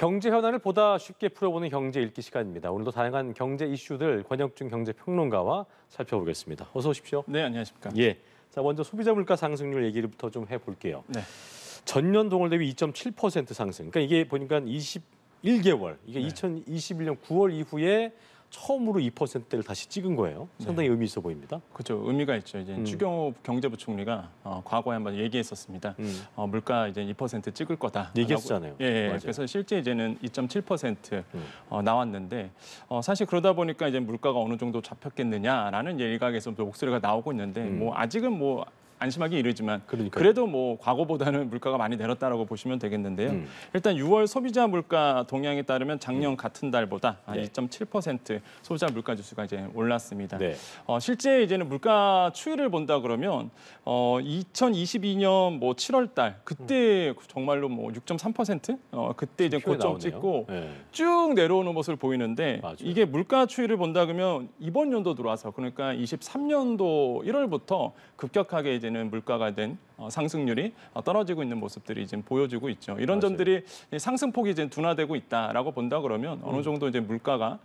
경제 현안을 보다 쉽게 풀어보는 경제 읽기 시간입니다. 오늘도 다양한 경제 이슈들 권혁준 경제평론가와 살펴보겠습니다. 어서 오십시오. 네, 안녕하십니까. 예. 자, 먼저 소비자 물가 상승률 얘기부터 좀 해볼게요. 네. 전년 동월 대비 2.7% 상승. 그러니까 이게 보니까 21개월, 이게 네. 2021년 9월 이후에 처음으로 2%를 다시 찍은 거예요. 상당히 의미 있어 보입니다. 그렇죠. 의미가 있죠. 이제 추경호 경제부총리가 과거에 한번 얘기했었습니다. 물가 이제 2% 찍을 거다. 얘기했잖아요. 예. 그래서 실제 이제는 2.7% 나왔는데 사실 그러다 보니까 이제 물가가 어느 정도 잡혔겠느냐라는 일각에서 목소리가 나오고 있는데 뭐 아직은 뭐 안심하기 이르지만 그러니까요. 그래도 뭐 과거보다는 물가가 많이 내렸다라고 보시면 되겠는데요. 일단 6월 소비자 물가 동향에 따르면 작년 같은 달보다 네. 2.7% 소비자 물가 지수가 이제 올랐습니다. 네. 실제 이제는 물가 추이를 본다 그러면 2022년 뭐 7월 달 그때 정말로 뭐 6.3% 그때 이제 고점 나오네요. 찍고 네. 쭉 내려오는 모습을 보이는데 맞아요. 이게 물가 추이를 본다 그러면 이번 연도 들어와서 그러니까 23년도 1월부터 급격하게 이제는 물가가 된 상승률이 떨어지고 있는 모습들이 지금 보여지고 있죠. 이런 맞아요. 점들이 상승폭이 이제 둔화되고 있다라고 본다 그러면 어느 정도 이제 물가가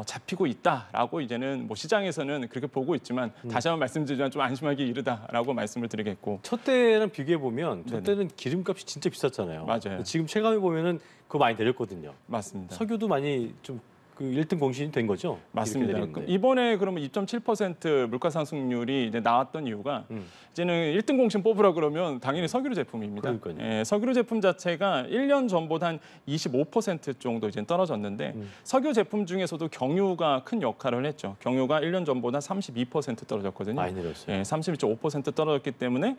잡히고 있다라고 이제는 뭐 시장에서는 그렇게 보고 있지만 다시 한번 말씀드리지만 좀 안심하기 이르다라고 말씀을 드리겠고. 첫 때랑 비교해 보면 첫 네네. 때는 기름값이 진짜 비쌌잖아요. 맞아요. 지금 체감해 보면은 그거 많이 내렸거든요. 맞습니다. 석유도 많이 좀 그 1등 공신이 된 거죠? 맞습니다. 이렇게 내리는데. 이번에 그러면 2.7% 물가 상승률이 이제 나왔던 이유가 이제는 1등 공신 뽑으라 그러면 당연히 석유류 제품입니다. 그러니까요. 예, 석유류 제품 자체가 1년 전보다 한 25% 정도 이제 떨어졌는데 석유 제품 중에서도 경유가 큰 역할을 했죠. 경유가 1년 전보다 32% 떨어졌거든요. 많이 내렸어요. 예, 32.5% 떨어졌기 때문에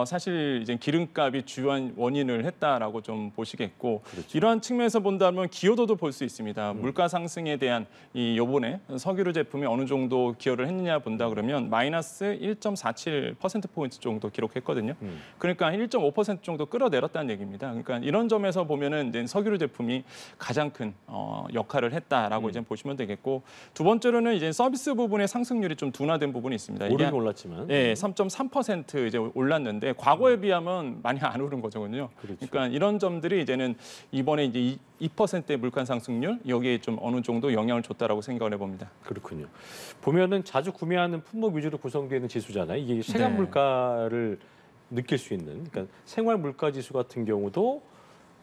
사실 이제 기름값이 주요한 원인을 했다라고 좀 보시겠고 그렇죠. 이러한 측면에서 본다면 기여도도 볼 수 있습니다. 물가 상승에 대한 이 요번에 석유류 제품이 어느 정도 기여를 했느냐 본다 그러면 마이너스 1.47%포인트 정도 기록했거든요. 그러니까 1.5% 정도 끌어내렸다는 얘기입니다. 그러니까 이런 점에서 보면은 이제 석유류 제품이 가장 큰 역할을 했다라고 이제 보시면 되겠고 두 번째로는 이제 서비스 부분의 상승률이 좀 둔화된 부분이 있습니다. 오르긴 올랐지만. 예, 3.3% 이제 올랐는데 과거에 비하면 많이 안 오른 거거든요. 그렇죠. 그러니까 이런 점들이 이제는 이번에 이제 2%의 물가 상승률 여기에 좀 어느 정도 영향을 줬다라고 생각을 해봅니다. 그렇군요. 보면은 자주 구매하는 품목 위주로 구성되는 지수잖아요. 이게 생활 네. 물가를 느낄 수 있는. 그러니까 생활 물가 지수 같은 경우도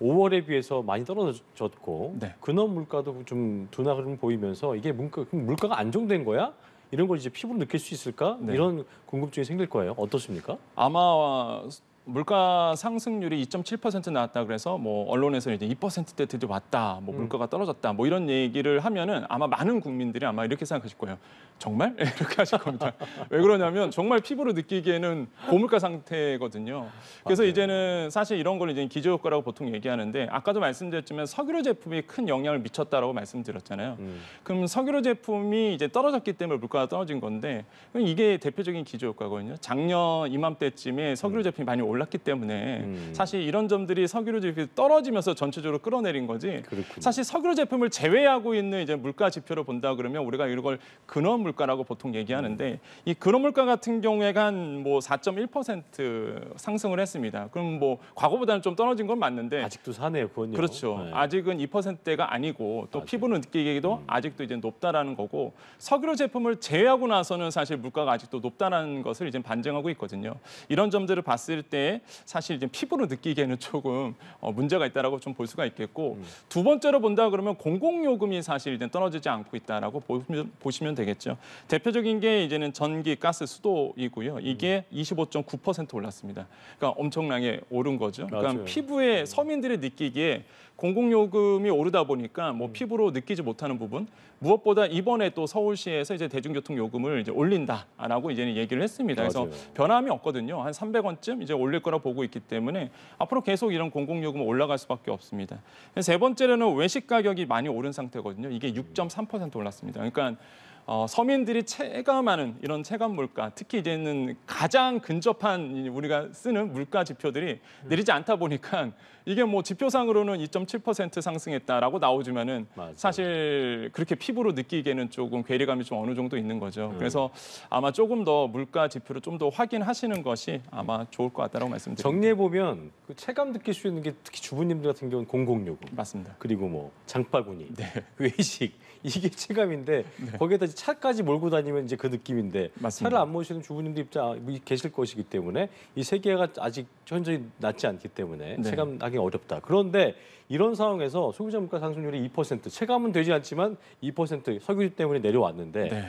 5월에 비해서 많이 떨어졌고 네. 근원 물가도 좀 둔화를 보이면서 이게 물가가 안정된 거야? 이런 걸 이제 피부로 느낄 수 있을까? 네. 이런 궁금증이 생길 거예요. 어떻습니까? 아마 물가 상승률이 2.7% 나왔다 그래서 뭐 언론에서 이제 2%대 드디어 왔다, 뭐 물가가 떨어졌다, 뭐 이런 얘기를 하면은 아마 많은 국민들이 아마 이렇게 생각하실 거예요. 정말? 이렇게 하실 겁니다. 왜 그러냐면 정말 피부로 느끼기에는 고물가 상태거든요. 그래서 맞아요. 이제는 사실 이런 걸 이제 기저효과라고 보통 얘기하는데 아까도 말씀드렸지만 석유류 제품이 큰 영향을 미쳤다라고 말씀드렸잖아요. 그럼 석유류 제품이 이제 떨어졌기 때문에 물가가 떨어진 건데 이게 대표적인 기저효과거든요. 작년 이맘때쯤에 석유류 제품이 많이 올랐기 때문에 사실 이런 점들이 석유류 제품이 떨어지면서 전체적으로 끌어내린 거지. 그렇군요. 사실 석유류 제품을 제외하고 있는 이제 물가 지표를 본다 그러면 우리가 이걸 근원 물가라고 보통 얘기하는데 이 근원 물가 같은 경우에가 한 뭐 4.1% 상승을 했습니다. 그럼 뭐 과거보다는 좀 떨어진 건 맞는데 아직도 사네요, 그건요. 그렇죠. 네. 아직은 2%대가 아니고 또 맞아요. 피부로 느끼기에도 아직도 이제 높다라는 거고 석유류 제품을 제외하고 나서는 사실 물가가 아직도 높다라는 것을 이제 반증하고 있거든요. 이런 점들을 봤을 때 사실 이제 피부로 느끼기에는 조금 문제가 있다라고 좀 볼 수가 있겠고 두 번째로 본다 그러면 공공요금이 사실 이제 떨어지지 않고 있다라고 보시면 되겠죠. 대표적인 게 이제는 전기, 가스, 수도이고요. 이게 25.9% 올랐습니다. 그러니까 엄청나게 오른 거죠. 그러니까 맞아요. 피부에 서민들이 느끼기에 공공요금이 오르다 보니까 뭐 피부로 느끼지 못하는 부분 무엇보다 이번에 또 서울시에서 이제 대중교통 요금을 이제 올린다라고 이제는 얘기를 했습니다. 그래서 맞아요. 변함이 없거든요. 한 300원쯤 이제 올릴 거라 보고 있기 때문에 앞으로 계속 이런 공공요금은 올라갈 수밖에 없습니다. 세 번째로는 외식 가격이 많이 오른 상태거든요. 이게 6.3% 올랐습니다. 그러니까 서민들이 체감하는 이런 체감 물가, 특히 이제는 가장 근접한 우리가 쓰는 물가 지표들이 내리지 않다 보니까 이게 뭐 지표상으로는 2.7% 상승했다라고 나오지만은 맞아요. 사실 그렇게 피부로 느끼기에는 조금 괴리감이 좀 어느 정도 있는 거죠. 음. 그래서 아마 조금 더 물가 지표를 좀 더 확인하시는 것이 아마 좋을 것 같다라고 말씀드립니다. 정리해 보면 그 체감 느낄 수 있는 게 특히 주부님들 같은 경우는 공공요금 맞습니다. 그리고 뭐 장바구니, 네. 외식 이게 체감인데 거기에다 이제 차까지 몰고 다니면 이제 그 느낌인데 맞습니다. 차를 안 모시는 주부님도 입장 계실 것이기 때문에 이 세 개가 아직 현저히 낮지 않기 때문에 네. 체감하기 어렵다. 그런데 이런 상황에서 소비자 물가 상승률이 2% 체감은 되지 않지만 2% 석유 때문에 내려왔는데 네.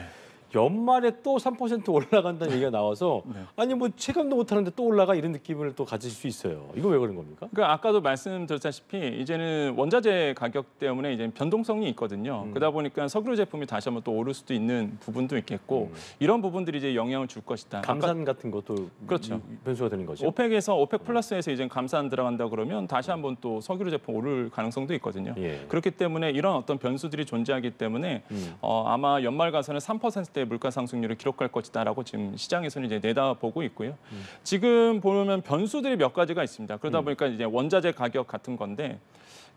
연말에 또 3% 올라간다는 얘기가 나와서 네. 아니 뭐 체감도 못하는데 또 올라가 이런 느낌을 또 가질 수 있어요. 이거 왜 그런 겁니까? 그러니까 아까도 말씀드렸다시피 이제는 원자재 가격 때문에 이제 변동성이 있거든요. 그러다 보니까 석유 제품이 다시 한번 또 오를 수도 있는 부분도 있겠고 이런 부분들이 이제 영향을 줄 것이다. 감산 같은 것도 그렇죠. 변수가 되는 거죠. 오펙 플러스에서 이제 감산 들어간다 그러면 다시 한번 또 석유 제품 오를 가능성도 있거든요. 예. 그렇기 때문에 이런 어떤 변수들이 존재하기 때문에 아마 연말 가서는 3%대 물가 상승률을 기록할 것이다라고 지금 시장에서는 이제 내다보고 있고요. 지금 보면 변수들이 몇 가지가 있습니다. 그러다 보니까 이제 원자재 가격 같은 건데.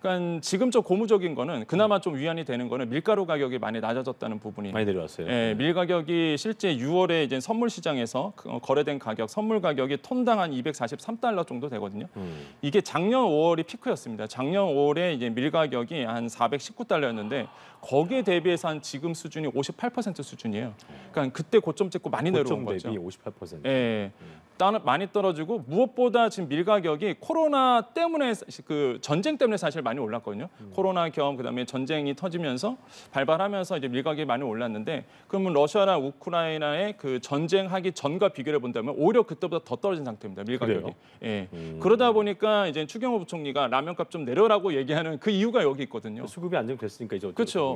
그러니까 지금 좀 고무적인 거는 그나마 좀 위안이 되는 거는 밀가루 가격이 많이 낮아졌다는 부분이 많이 내려왔어요. 예, 밀 가격이 실제 6월에 이제 선물 시장에서 거래된 가격, 선물 가격이 톤당 한 243달러 정도 되거든요. 이게 작년 5월이 피크였습니다. 작년 5월에 이제 밀 가격이 한 419달러였는데 거기에 대비해서 한 지금 수준이 58% 수준이에요. 그러니까 그때 고점 찍고 많이 내려온 고점 거죠. 대비 58%. 예. 많이 떨어지고 무엇보다 지금 밀 가격이 코로나 때문에 그 전쟁 때문에 사실 많이 올랐거든요. 코로나 겸 그다음에 전쟁이 터지면서 발발하면서 이제 밀 가격이 많이 올랐는데 그러면 러시아랑 우크라이나의 그 전쟁하기 전과 비교해 본다면 오히려 그때보다 더 떨어진 상태입니다. 밀 가격이. 그래요? 예. 그러다 보니까 이제 추경호 부총리가 라면값 좀 내려라고 얘기하는 그 이유가 여기 있거든요. 수급이 안정됐으니까 이제 그렇죠.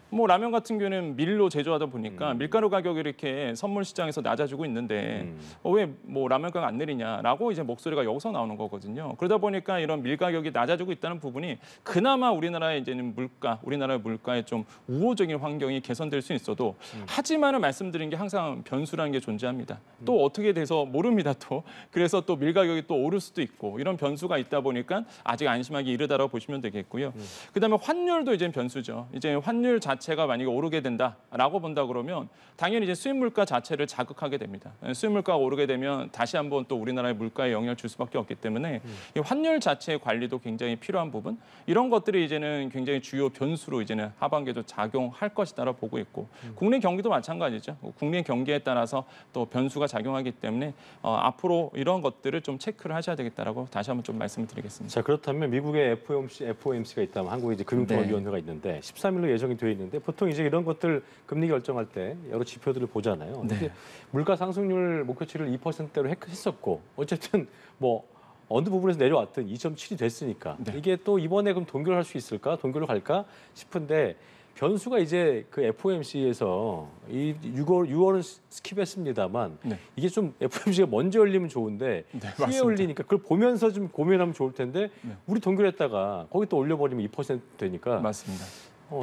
뭐 라면 같은 경우는 밀로 제조하다 보니까 밀가루 가격이 이렇게 선물 시장에서 낮아지고 있는데 왜 뭐 라면가가 안 내리냐라고 이제 목소리가 여기서 나오는 거거든요. 그러다 보니까 이런 밀 가격이 낮아지고 있다는 부분이 그나마 우리나라의 이제는 우리나라의 물가의 좀 우호적인 환경이 개선될 수 있어도 하지만은 말씀드린 게 항상 변수라는 게 존재합니다. 또 어떻게 돼서 모릅니다. 또 그래서 또 밀 가격이 또 오를 수도 있고 이런 변수가 있다 보니까 아직 안심하기 이르다라고 보시면 되겠고요. 그다음에 환율도 이제 변수죠. 이제 환율 자체가 만약에 오르게 된다라고 본다 그러면 당연히 이제 수입 물가 자체를 자극하게 됩니다. 수입 물가가 오르게 되면 다시 한번 또 우리나라의 물가에 영향을 줄 수밖에 없기 때문에 이 환율 자체의 관리도 굉장히 필요한 부분 이런 것들이 이제는 굉장히 주요 변수로 이제는 하반기에도 작용할 것이다라고 보고 있고 국내 경기도 마찬가지죠. 국내 경기에 따라서 또 변수가 작용하기 때문에 앞으로 이런 것들을 좀 체크를 하셔야 되겠다라고 다시 한번 좀 말씀을 드리겠습니다. 자 그렇다면 미국의 FOMC가 있다면 한국에 이제 금융통화위원회가 있는데 13일로 예정이 되어 있는데 보통 이제 이런 것들 금리 결정할 때 여러 지표들을 보잖아요. 근데 물가 상승률 목표치를 2%대로 했었고 어쨌든 뭐 어느 부분에서 내려왔든 2.7이 됐으니까 이게 또 이번에 그럼 동결할 수 있을까? 동결로 갈까 싶은데 변수가 이제 그 FOMC에서 이 6월은 스킵했습니다만 이게 좀 FOMC가 먼저 열리면 좋은데 후에 열리니까 그걸 보면서 좀 고민하면 좋을 텐데 우리 동결했다가 거기 또 올려버리면 2% 되니까 맞습니다.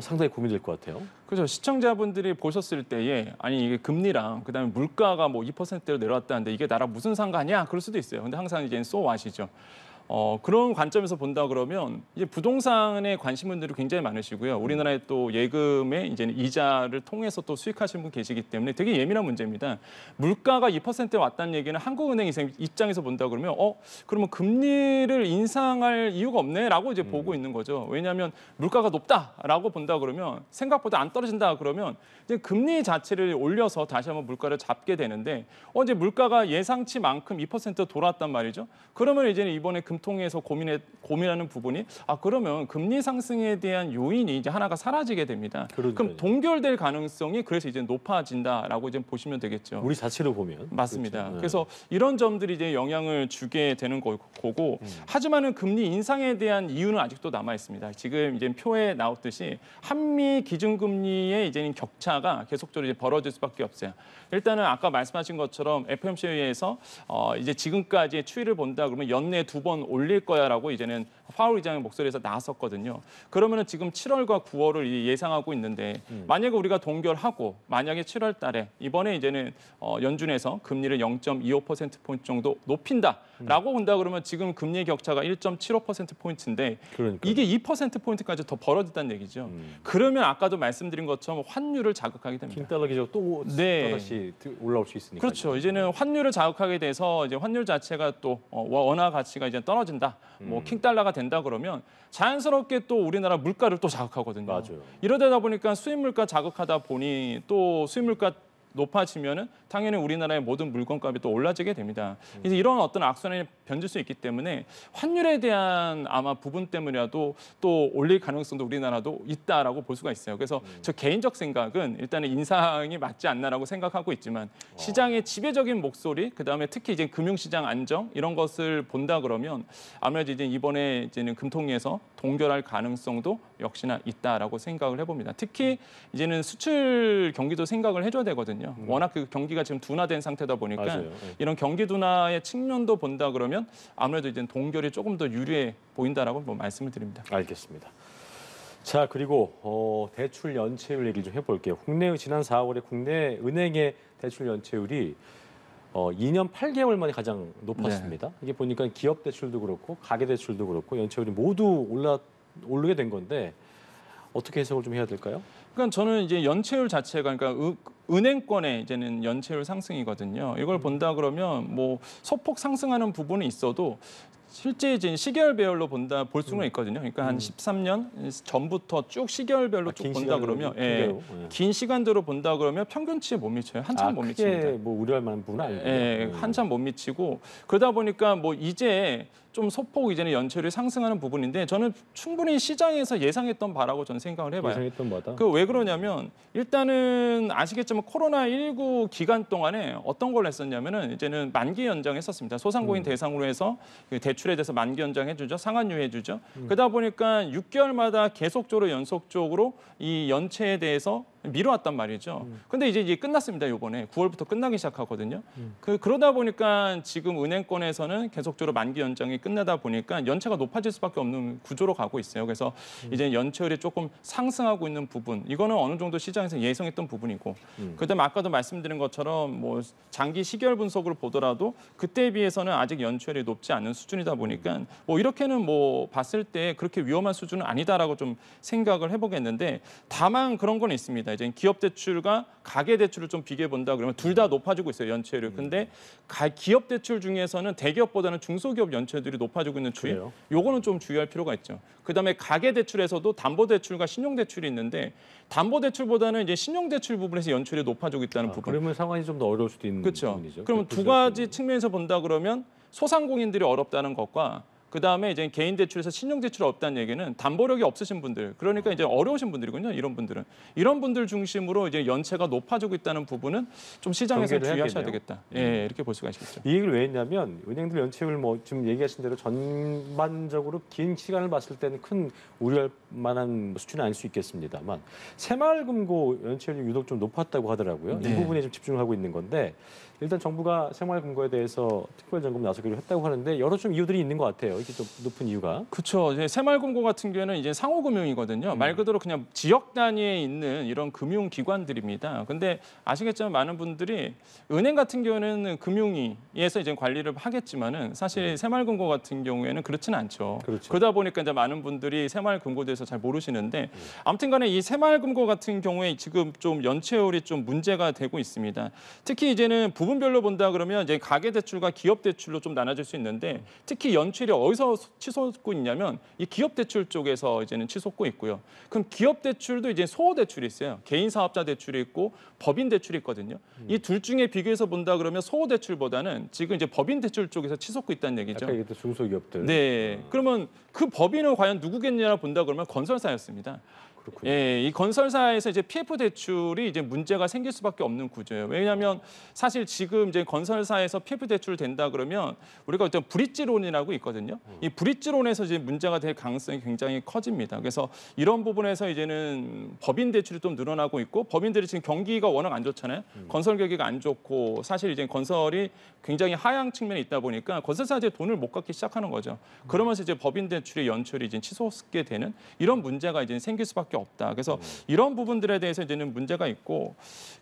상당히 고민될 것 같아요. 그렇죠. 시청자분들이 보셨을 때에 아니 이게 금리랑 그다음에 물가가 뭐 2%대로 내려왔다는데 이게 나랑 무슨 상관이야? 그럴 수도 있어요. 근데 항상 이제 so what이죠. 그런 관점에서 본다 그러면 이제 부동산에 관심 분들이 굉장히 많으시고요. 우리나라의 또 예금의 이제 이자를 통해서 또 수익하시는 분 계시기 때문에 되게 예민한 문제입니다. 물가가 2%에 왔다는 얘기는 한국은행 입장에서 본다 그러면 그러면 금리를 인상할 이유가 없네라고 이제 보고 있는 거죠. 왜냐하면 물가가 높다라고 본다 그러면 생각보다 안 떨어진다 그러면 이제 금리 자체를 올려서 다시 한번 물가를 잡게 되는데 이제 물가가 예상치만큼 2% 돌아왔단 말이죠. 그러면 이제는 이번에 금통위에서 고민하는 부분이 그러면 금리 상승에 대한 요인이 이제 하나가 사라지게 됩니다. 그럼 동결될 가능성이 그래서 이제 높아진다라고 이제 보시면 되겠죠. 우리 자체로 보면 맞습니다. 그렇죠. 그래서 이런 점들이 이제 영향을 주게 되는 거고 하지만은 금리 인상에 대한 이유는 아직도 남아 있습니다. 지금 이제 표에 나왔듯이 한미 기준금리의 이제는 격차가 계속적으로 이제 벌어질 수밖에 없어요. 일단은 아까 말씀하신 것처럼 FOMC에서 이제 지금까지의 추이를 본다 그러면 연내 2번 올릴 거야라고 이제는 파월 의장의 목소리에서 나왔었거든요. 그러면은 지금 7월과 9월을 예상하고 있는데 만약에 우리가 동결하고 만약에 7월 달에 이번에 이제는 연준에서 금리를 0.25%포인트 정도 높인다라고 본다 그러면 지금 금리 격차가 1.75%포인트인데 그러니까요. 이게 2%포인트까지 더 벌어졌다는 얘기죠. 그러면 아까도 말씀드린 것처럼 환율을 자극하게 됩니다. 긴 달러 기조 또 네. 다시 올라올 수 있으니까. 그렇죠. 이제는 환율을 자극하게 돼서 이제 환율 자체가 또 원화 가치가 이제 떨어진다. 뭐 킹달러가 된다 그러면 자연스럽게 또 우리나라 물가를 또 자극하거든요. 맞아요. 이러다 보니까 수입 물가 자극하다 보니 또 수입 물가 높아지면은 당연히 우리나라의 모든 물건값이 또 올라지게 됩니다. 그래서 이런 어떤 악순환이 변질 수 있기 때문에 환율에 대한 아마 부분 때문이라도 또 올릴 가능성도 우리나라도 있다라고 볼 수가 있어요. 그래서 저 개인적 생각은 일단은 인상이 맞지 않나라고 생각하고 있지만 시장의 지배적인 목소리, 그다음에 특히 이제 금융시장 안정 이런 것을 본다 그러면 아무래도 이제 이번에 이제는 금통위에서 동결할 가능성도 역시나 있다라고 생각을 해봅니다. 특히 이제는 수출 경기도 생각을 해줘야 되거든요. 워낙 그 경기가 지금 둔화된 상태다 보니까 맞아요. 네. 이런 경기 둔화의 측면도 본다 그러면 아무래도 이제 동결이 조금 더 유리해 보인다라고 뭐 말씀을 드립니다. 알겠습니다. 자, 그리고 대출 연체율 얘기를 좀 해볼게요. 지난 4월에 국내 은행의 대출 연체율이 2년 8개월 만에 가장 높았습니다. 이게 보니까 기업 대출도 그렇고 가계 대출도 그렇고 연체율이 모두 오르게 된 건데 어떻게 해석을 좀 해야 될까요? 그러니까 저는 이제 연체율 자체가 그러니까 은행권의 이제는 연체율 상승이거든요. 이걸 본다 그러면 뭐 소폭 상승하는 부분이 있어도 실제 이제 시계열 배열로 볼 수는 있거든요. 그러니까 한 13년 전부터 쭉 시계열별로 쭉 긴 본다 시간으로, 그러면 긴 긴 시간대로 본다 그러면 평균치에 못 미쳐요. 한참 못 미칩니다. 크게 뭐 우려할 만한 부분은 아니고요. 한참 못 미치고 그러다 보니까 뭐 이제 좀 소폭 이제는 연체율이 상승하는 부분인데 저는 충분히 시장에서 예상했던 바라고 저는 생각을 해봐요. 예상했던 바다. 그 왜 그러냐면 일단은 아시겠지만 코로나19 기간 동안에 어떤 걸 했었냐면은 이제는 만기 연장했었습니다. 소상공인 대상으로 해서 그 대출에 대해서 만기 연장해주죠. 상환유예해주죠. 그러다 보니까 6개월마다 계속적으로 연속적으로 이 연체에 대해서 미뤄왔단 말이죠. 근데 이제 끝났습니다. 이번에 9월부터 끝나기 시작하거든요. 그러다 보니까 지금 은행권에서는 계속적으로 만기 연장이 끝나다 보니까 연체가 높아질 수밖에 없는 구조로 가고 있어요. 그래서 이제 연체율이 조금 상승하고 있는 부분, 이거는 어느 정도 시장에서 예상했던 부분이고, 그다음에 아까도 말씀드린 것처럼 뭐 장기 시계열 분석으로 보더라도 그때에 비해서는 아직 연체율이 높지 않은 수준이다 보니까 뭐 이렇게는 뭐 봤을 때 그렇게 위험한 수준은 아니다라고 좀 생각을 해보겠는데, 다만 그런 건 있습니다. 이제 기업 대출과 가계 대출을 좀 비교해 본다 그러면 둘 다 높아지고 있어요, 연체율이. 근데 기업 대출 중에서는 대기업보다는 중소기업 연체율이 높아지고 있는 추이. 그래요? 요거는 좀 주의할 필요가 있죠. 그다음에 가계 대출에서도 담보 대출과 신용 대출이 있는데 담보 대출보다는 이제 신용 대출 부분에서 연체율이 높아지고 있다는 부분. 그러면 상황이 좀 더 어려울 수도 있는 그렇죠. 부분이죠. 그러면 두 가지 측면에서 본다 그러면 소상공인들이 어렵다는 것과 그다음에 이제 개인 대출에서 신용 대출이 없다는 얘기는 담보력이 없으신 분들, 그러니까 이제 어려우신 분들이군요. 이런 분들은 이런 분들 중심으로 이제 연체가 높아지고 있다는 부분은 좀 시장에서 경계를 주의하셔야 해야겠네요. 되겠다. 예, 이렇게 볼 수가 있겠죠. 이 얘기를 왜 했냐면 은행들 연체율 뭐 지금 얘기하신 대로 전반적으로 긴 시간을 봤을 때는 큰 우려할 만한 수준은 아닐 수 있겠습니다만 새마을금고 연체율이 유독 좀 높았다고 하더라고요. 네. 이 부분에 좀 집중을 하고 있는 건데 일단 정부가 새마을금고에 대해서 특별 점검 나서기로 했다고 하는데 여러 좀 이유들이 있는 것 같아요. 이게 좀 높은 이유가. 그렇죠. 이제 새마을금고 같은 경우에는 이제 상호금융이거든요. 말 그대로 그냥 지역 단위에 있는 이런 금융기관들입니다. 근데 아시겠지만 많은 분들이 은행 같은 경우에는 금융위에서 이제 관리를 하겠지만은 사실 새마을금고 같은 경우에는 그렇지는 않죠. 그렇죠. 그러다 보니까 이제 많은 분들이 새마을금고에 대해서 잘 모르시는데 아무튼간에 이 새마을금고 같은 경우에 지금 좀 연체율이 좀 문제가 되고 있습니다. 특히 이제는 부분별로 본다 그러면 이제 가계대출과 기업대출로 좀 나눠질 수 있는데 특히 연체율이 어디서 치솟고 있냐면 이 기업대출 쪽에서 이제는 치솟고 있고요. 그럼 기업대출도 이제 소호대출이 있어요. 개인 사업자 대출이 있고 법인 대출이 있거든요. 이 둘 중에 비교해서 본다 그러면 소호대출보다는 지금 이제 법인 대출 쪽에서 치솟고 있다는 얘기죠. 아까 얘기했던 중소기업들. 네. 그러면 그 법인은 과연 누구겠냐 본다 그러면 건설사였습니다. 그렇군요. 예, 이 건설사에서 이제 PF 대출이 이제 문제가 생길 수밖에 없는 구조예요. 왜냐하면 사실 지금 이제 건설사에서 PF 대출 된다 그러면 우리가 어떤 브릿지론이라고 있거든요. 거거든요. 이 브릿지론에서 이제 문제가 될 가능성이 굉장히 커집니다. 그래서 이런 부분에서 이제는 법인 대출이 좀 늘어나고 있고 법인들이 지금 경기가 워낙 안 좋잖아요. 건설 경기가 안 좋고 사실 이제 건설이 굉장히 하향 측면에 있다 보니까 건설사한테 돈을 못 갚기 시작하는 거죠. 그러면서 이제 법인 대출의 연체율이 이제 치솟게 되는 이런 문제가 이제 생길 수밖에 없다. 그래서 이런 부분들에 대해서 이제는 문제가 있고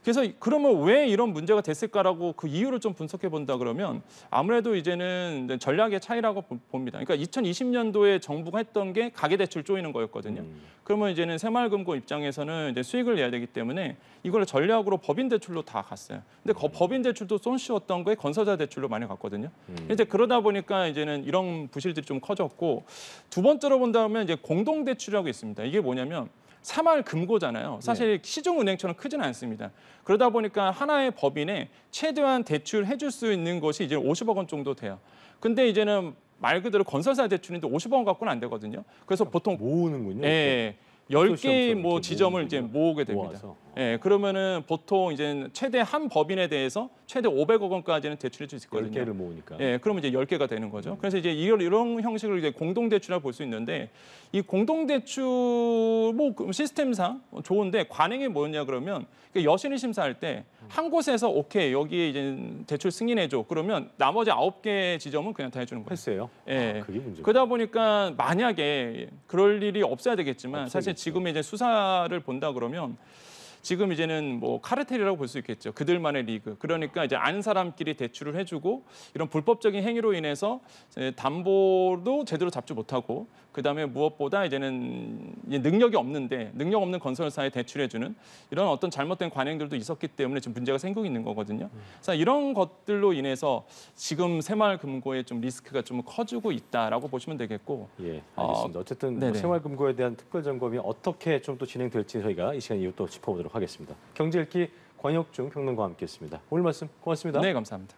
그래서 그러면 왜 이런 문제가 됐을까라고 그 이유를 좀 분석해 본다 그러면 아무래도 이제는 전략의 차이라고 봅니다. 그러니까 2020년도에 정부가 했던 게 가계대출 조이는 거였거든요. 그러면 이제는 새마을금고 입장에서는 이제 수익을 내야 되기 때문에 이걸 전략으로 법인 대출로 다 갔어요. 근데 법인 대출도 손쉬웠던 거에 건설사 대출로 많이 갔거든요. 이제 그러다 보니까 이제는 이런 부실들이 좀 커졌고 두 번째로 본다면 이제 공동 대출이라고 있습니다. 이게 뭐냐면 새마을금고잖아요. 사실 시중은행처럼 크지는 않습니다. 그러다 보니까 하나의 법인에 최대한 대출해 줄 수 있는 것이 이제 50억 원 정도 돼요. 근데 이제는 말 그대로 건설사 대출인데 50억 원 갖고는 안 되거든요. 그래서 보통 모으는군요. 예, 컨소시엄처럼 10개의 뭐 이렇게 지점을 이제 모으는군요. 모으게 됩니다. 모아서. 예, 그러면은 보통 이제 최대 한 법인에 대해서 최대 500억 원까지는 대출해 줄 수 있거든요. 10개를 모으니까. 예, 그러면 이제 10개가 되는 거죠. 그래서 이제 이런 형식으로 이제 공동 대출이라고 볼 수 있는데 이 공동 대출 뭐 시스템상 좋은데 관행이 뭐냐 그러면 여신이 심사할 때 한 곳에서 오케이 여기에 이제 대출 승인해 줘. 그러면 나머지 9개 지점은 그냥 다 해주는 거예요. 패스예요? 예. 그게 문제죠. 그러다 보니까 만약에 그럴 일이 없어야 되겠지만 사실 없어야겠죠. 지금 이제 수사를 본다 그러면 지금 이제는 뭐 카르텔이라고 볼 수 있겠죠. 그들만의 리그. 그러니까 이제 아는 사람끼리 대출을 해주고 이런 불법적인 행위로 인해서 이제 담보도 제대로 잡지 못하고 그다음에 무엇보다 이제는 이제 능력이 없는데 능력 없는 건설사에 대출해주는 이런 어떤 잘못된 관행들도 있었기 때문에 지금 문제가 생기고 있는 거거든요. 그래서 이런 것들로 인해서 지금 새마을금고의 좀 리스크가 좀 커지고 있다라고 보시면 되겠고. 예, 알겠습니다. 어쨌든 뭐 네네. 생활금고에 대한 특별 점검이 어떻게 좀 또 진행될지 저희가 이 시간 이후 또 짚어보도록 하겠습니다. 경제 읽기 권혁중 평론가와 함께했습니다. 오늘 말씀 고맙습니다. 네, 감사합니다.